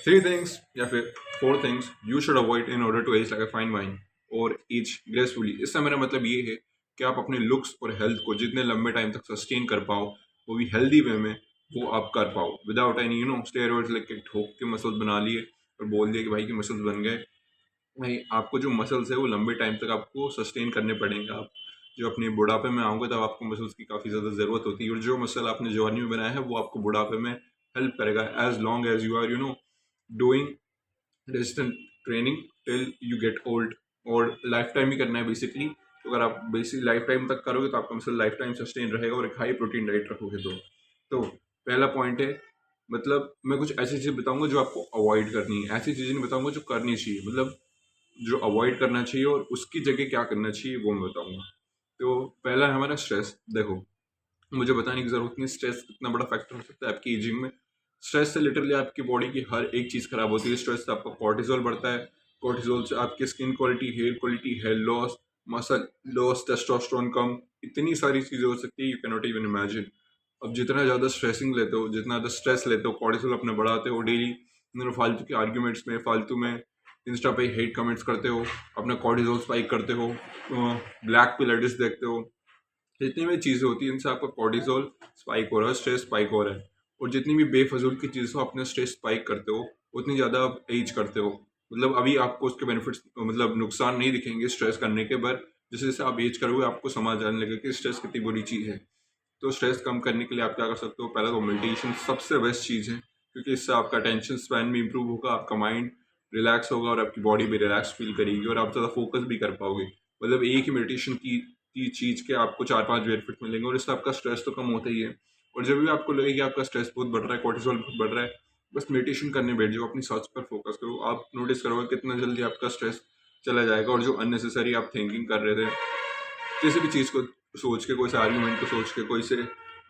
Three things या फिर four things you should avoid in order to age like a fine wine और age gracefully. इससे मेरा मतलब ये है कि आप अपने लुक्स और हेल्थ को जितने लंबे टाइम तक सस्टेन कर पाओ, वो भी हेल्दी वे में, वो आप कर पाओ विदाउट एनी स्टेरॉइड्स लेके ठोक के मसल्स बना लिए और बोल दिया कि भाई के मसल्स बन गए। नहीं, आपको जो मसल्स है वो लंबे टाइम तक आपको सस्टेन करने पड़ेंगे। आप जो अपने बुढ़ापे में आओगे तब आपको मसल्स की काफ़ी ज़्यादा ज़रूरत होती है, और जो मसल आपने जवानी में बनाया है वो आपको बुढ़ापे में हेल्प करेगा as long as you are doing resistant training till you get old. और लाइफ टाइम ही करना है बेसिकली। तो अगर आप बेसिक लाइफ टाइम तक करोगे तो आपका मसल लाइफ टाइम सस्टेन रहेगा, और एक हाई प्रोटीन डाइट रखोगे तो पहला पॉइंट है, मतलब मैं कुछ ऐसी चीज़ बताऊंगा जो आपको अवॉइड करनी है, ऐसी चीज़ें नहीं बताऊंगा जो करनी चाहिए, मतलब जो अवॉइड करना चाहिए और उसकी जगह क्या करना चाहिए वो मैं बताऊंगा। तो पहला है हमारा स्ट्रेस। देखो, मुझे बताने की जरूरत नहीं स्ट्रेस कितना बड़ा फैक्टर हो सकता है आपकी एजिंग में। स्ट्रेस से लिटरली आपकी बॉडी की हर एक चीज़ खराब होती है। स्ट्रेस से आपका कॉर्टिजोल बढ़ता है, कॉर्टिजोल से आपकी skin quality, hair quality, hair loss, muscle loss, testosterone कम, इतनी सारी चीज़ें हो सकती है you can not even imagine. अब जितना ज़्यादा स्ट्रेसिंग लेते हो, जितना ज़्यादा स्ट्रेस लेते हो, कॉर्टिसोल अपने बढ़ाते हो डेली, फालतू के आर्ग्यूमेंट्स में, फालतू में इंस्टा पे हेट कमेंट्स करते हो, अपना कॉर्टिसोल स्पाइक करते हो, ब्लैक पिल एडिस देखते हो, जितनी भी चीज़ें होती हैं इनसे आपका कॉर्टिसोल स्पाइक हो रहा है, स्ट्रेस स्पाइक हो रहा है। और जितनी भी बेफजूल की चीज़ों अपने स्ट्रेस स्पाइक करते हो, उतनी ज़्यादा आप एज करते हो। मतलब अभी आपको उसके बेनिफिट्स, मतलब नुकसान नहीं दिखेंगे स्ट्रेस करने के, पर जैसे जैसे आप एज करोगे आपको समझ आने लगेगा कि स्ट्रेस कितनी बुरी चीज़ है। तो स्ट्रेस कम करने के लिए आप क्या कर सकते हो, पहला तो मेडिटेशन सबसे बेस्ट चीज़ है, क्योंकि इससे आपका टेंशन स्पैन भी इंप्रूव होगा, आपका माइंड रिलैक्स होगा और आपकी बॉडी भी रिलैक्स फील करेगी, और आप ज़्यादा फोकस भी कर पाओगे। मतलब एक ही मेडिटेशन की चीज़ के आपको चार पांच बेनिफिट मिलेंगे, और इससे आपका स्ट्रेस तो कम होता ही है। और जब भी आपको लगे कि आपका स्ट्रेस बहुत बढ़ रहा है, कॉर्टिसोल बहुत बढ़ रहा है, बस मेडिटेशन करने बैठ जाओ, अपनी सांस पर फोकस करो, आप नोटिस करोगे कितना जल्दी आपका स्ट्रेस चला जाएगा। और जो अननेसेसरी आप थिंकिंग कर रहे थे, किसी भी चीज़ को सोच के, कोई से आर्ग्यूमेंट को सोच के, कोई से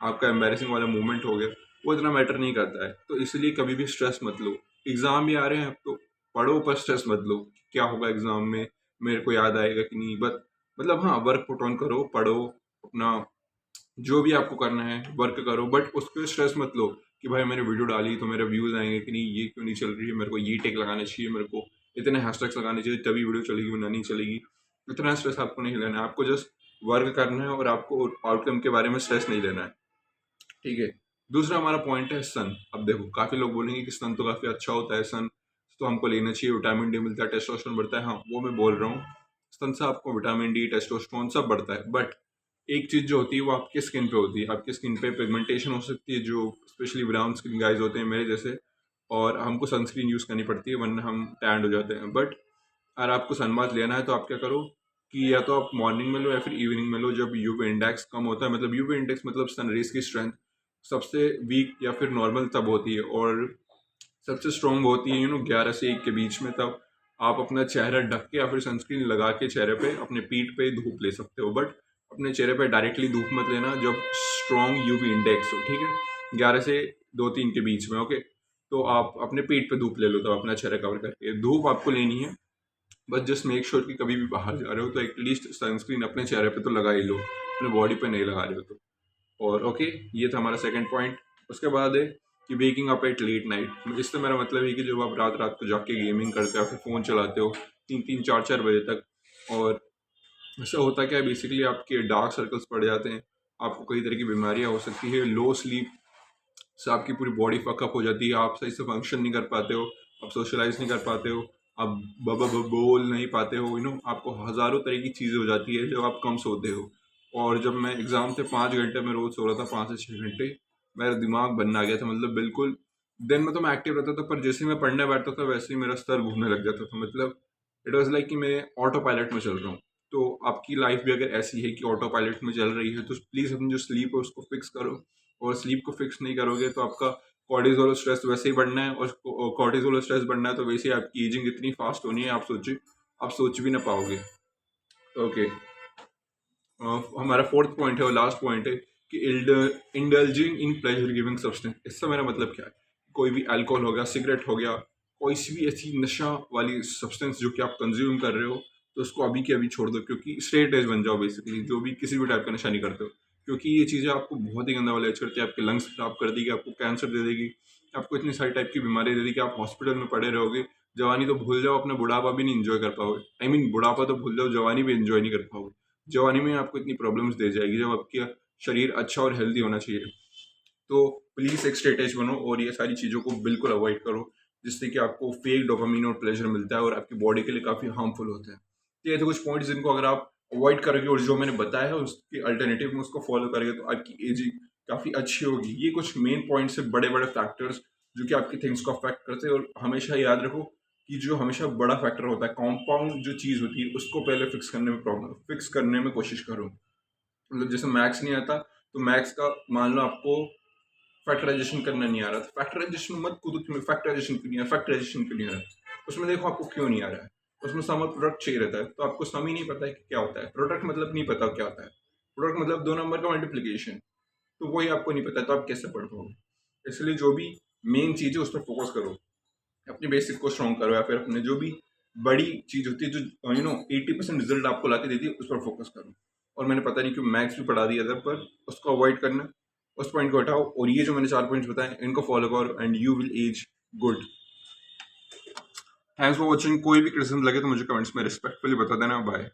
आपका एम्बेरसिंग वाला मूवमेंट हो गया, वो इतना मैटर नहीं करता है। तो इसलिए कभी भी स्ट्रेस मत लो। एग्जाम भी आ रहे हैं अब, तो पढ़ो पर स्ट्रेस मत लो। क्या होगा एग्जाम में, मेरे को याद आएगा कि नहीं, बट मतलब हाँ, वर्क पुट ऑन करो, पढ़ो अपना, जो भी आपको करना है वर्क करो, बट उस पर स्ट्रेस मत लो कि भाई मैंने वीडियो डाली तो मेरे व्यूज आएंगे कि नहीं, ये क्यों नहीं चल रही है, मेरे को ये टेक लगाना चाहिए, मेरे को इतने हैशटैग्स लगाने चाहिए तभी वीडियो चलेगी वरना नहीं चलेगी। इतना स्ट्रेस आपको नहीं लेना है, आपको जस्ट वर्क करना है और आपको आउटकम के बारे में स्ट्रेस नहीं लेना है। ठीक है। दूसरा हमारा पॉइंट है सन। अब देखो, काफी लोग बोलेंगे कि सन तो काफी अच्छा होता है, सन तो हमको लेना चाहिए, विटामिन डी मिलता है, टेस्टोस्टेरोन बढ़ता है। हाँ, वो मैं बोल रहा हूँ, सन से आपको विटामिन डी, टेस्टोस्टेरोन सब बढ़ता है, बट एक चीज जो होती है वो आपके स्किन पे होती है। आपकी स्किन पे पिगमेंटेशन हो सकती है, जो स्पेशली ब्राउन स्किन गाइज होते हैं मेरे जैसे, और हमको सनस्क्रीन यूज करनी पड़ती है वरना हम टैंड हो जाते हैं। बट अगर आपको सनबाथ लेना है तो आप क्या करो कि या तो आप मॉर्निंग में लो या फिर इवनिंग में लो, जब यूवी इंडेक्स कम होता है। मतलब यूवी इंडेक्स मतलब सन रेज की स्ट्रेंथ सबसे वीक या फिर नॉर्मल तब होती है, और सबसे स्ट्रॉन्ग होती है 11 से 1 के बीच में। तब आप अपना चेहरा ढक के या फिर सनस्क्रीन लगा के चेहरे पे, अपने पीठ पे धूप ले सकते हो, बट अपने चेहरे पे डायरेक्टली धूप मत लेना जब स्ट्रॉन्ग यूवी इंडेक्स हो। ठीक है, 11 से 2-3 के बीच में। ओके, तो आप अपने पीठ पे धूप ले लो, तब अपना चेहरा कवर करके धूप आपको लेनी है। बस जस्ट मेक श्योर कि कभी भी बाहर जा रहे हो तो एटलीस्ट सनस्क्रीन अपने चेहरे पे तो लगा ही लो, अपने बॉडी पे नहीं लगा रहे हो तो। और ओके, ये था हमारा सेकंड पॉइंट। उसके बाद है कि waking up at late night. इससे मेरा मतलब है कि जब आप रात रात को जाके गेमिंग करते हो या फिर फ़ोन चलाते हो 3-3 4-4 बजे तक, और ऐसा होता क्या है बेसिकली, आपके डार्क सर्कल्स पड़ जाते हैं, आपको कई तरह की बीमारियां हो सकती है, लो स्लीप से आपकी पूरी बॉडी फकअप हो जाती है, आप सही से फंक्शन नहीं कर पाते हो, आप सोशलाइज नहीं कर पाते हो, आप बोल नहीं पाते हो, आपको हज़ारों तरह की चीज़ें हो जाती है जब आप कम सोते हो। और जब मैं एग्ज़ाम से 5 घंटे में रोज़ सो रहा था, 5 से 6 घंटे, मेरा दिमाग बनना आ गया था, मतलब बिल्कुल। दिन में तो मैं एक्टिव रहता था, पर जैसे ही मैं पढ़ने बैठता था वैसे ही मेरा सर घूमने लग जाता था। मतलब इट वॉज लाइक कि मैं ऑटो पायलट में चल रहा हूँ। तो आपकी लाइफ भी अगर ऐसी है कि ऑटो पायलट में चल रही है, तो प्लीज़ अपनी जो स्लीप है उसको फिक्स करो। और स्लीप को फिक्स नहीं करोगे तो आपका कॉर्टिसोल स्ट्रेस वैसे ही बढ़ना है, और कॉर्टिसोल स्ट्रेस बढ़ना है तो वैसे ही आपकी एजिंग इतनी फास्ट होनी है, आप सोच भी ना पाओगे। ओके, हमारा फोर्थ पॉइंट है और लास्ट पॉइंट है कि indulging in pleasure giving substance. इससे मेरा मतलब क्या है, कोई भी अल्कोहल हो गया, सिगरेट हो गया, कोई सी भी ऐसी नशा वाली सब्सटेंस जो कि आप कंज्यूम कर रहे हो, तो उसको अभी के अभी छोड़ दो, क्योंकि स्ट्रेट एज बन जाओ बेसिकली, जो भी किसी भी टाइप का नशा नहीं करते हो। क्योंकि ये चीज़ें आपको बहुत ही गंदा वाला एज करती है, आपके लंग्स खराब कर देगी, आपको कैंसर दे देगी, आपको इतनी सारी टाइप की बीमारी दे दी कि आप हॉस्पिटल में पड़े रहोगे। जवानी तो भूल जाओ, अपना बुढ़ापा भी नहीं एंजॉय कर पाओगे। आई मीन बुढ़ापा तो भूल जाओ, जवानी भी एंजॉय नहीं कर पाओगे। जवानी में आपको इतनी प्रॉब्लम्स दे जाएगी जब आपका शरीर अच्छा और हेल्दी होना चाहिए। तो प्लीज़ एक स्ट्रेट एज बनो और ये सारी चीज़ों को बिल्कुल अवॉइड करो, जिससे कि आपको फेक डोपामिन और प्लेजर मिलता है और आपकी बॉडी के लिए काफ़ी हार्मफुल होता है। तो ये थे कुछ पॉइंट्स जिनको अगर आप अवॉइड करोगे और जो मैंने बताया है उसके अल्टरनेटिव में उसको फॉलो करोगे तो आपकी एजिंग काफ़ी अच्छी होगी। ये कुछ मेन पॉइंट्स है, बड़े-बड़े फैक्टर्स जो कि आपकी थिंग्स को अफेक्ट करते हैं। और हमेशा याद रखो कि जो हमेशा बड़ा फैक्टर होता है, कंपाउंड जो चीज़ होती है, उसको पहले फिक्स करने में कोशिश करो। मतलब जैसे मैथ्स नहीं आता, तो मैथ्स का मान लो आपको फैक्टराइजेशन करना नहीं आ रहा, तो फैक्टराइजेशन मत कूदो कि फैक्टराइजेशन क्यों नहीं आ रहा, फैक्टराइजेशन क्यों नहीं आ रहा। उसमें देखो आपको क्यों नहीं आ रहा है, उसमें सम और प्रोडक्ट चाहिए रहता है, तो आपको सम ही नहीं पता है कि क्या होता है, प्रोडक्ट मतलब नहीं पता क्या होता है, प्रोडक्ट मतलब 2 नंबर का मल्टीप्लीकेशन, तो वही आपको नहीं पता है, तो आप कैसे पढ़ पाओगे। इसलिए जो भी मेन चीज़ है उस पर फोकस करो, अपने बेसिक को स्ट्रॉन्ग करो, या फिर अपने जो भी बड़ी चीज़ होती है जो 80% रिजल्ट आपको ला के देती है उस पर फोकस करो। और मैंने पता नहीं क्यों मैथ्स भी पढ़ा दिया था, पर उसको अवॉइड करना, उस पॉइंट को हटाओ और ये जो मैंने 4 पॉइंट्स बताए इनको फॉलो करो and you will age good. Thanks for watching. कोई भी क्रिटिसिज्म लगे तो मुझे कमेंट्स में रिस्पेक्टफुली बता देना। बाय।